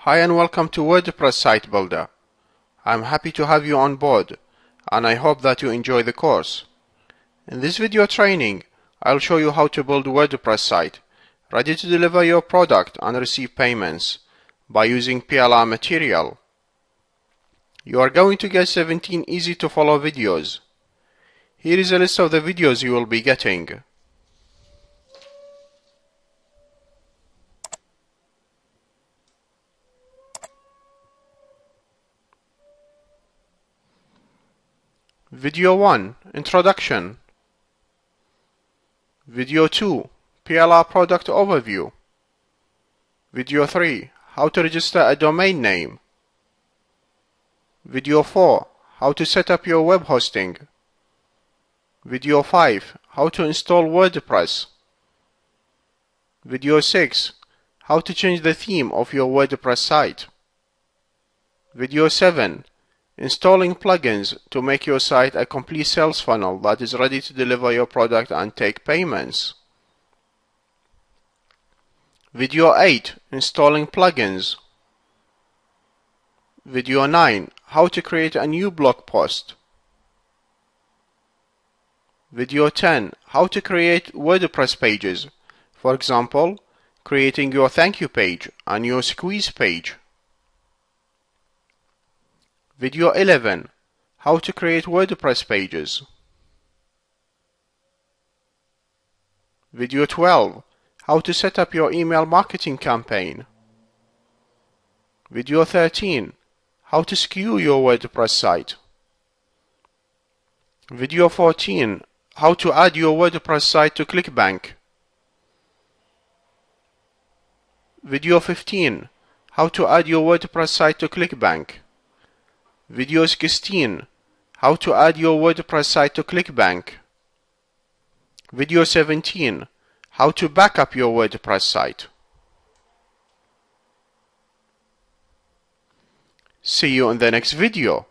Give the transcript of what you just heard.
Hi and welcome to WordPress Site Builder. I'm happy to have you on board and I hope that you enjoy the course. In this video training, I'll show you how to build a WordPress site ready to deliver your product and receive payments by using PLR material. You are going to get 17 easy to follow videos. Here is a list of the videos you will be getting. Video 1, Introduction. Video 2, PLR Product Overview. Video 3, How to register a domain name. Video 4, How to set up your web hosting. Video 5, How to install WordPress. Video 6, How to change the theme of your WordPress site. Video 7, Installing plugins to make your site a complete sales funnel that is ready to deliver your product and take payments. Video 8, Installing plugins. Video 9, How to create a new blog post. Video 10, How to create WordPress pages. For example, creating your thank you page and your squeeze page. Video 11, How to create WordPress pages. Video 12, How to set up your email marketing campaign. Video 13, How to SKU your WordPress site. Video 14, How to add your WordPress site to ClickBank. Video 15, How to add your WordPress site to ClickBank. Video 16, How to add your WordPress site to ClickBank. Video 17, How to backup your WordPress site. See you in the next video.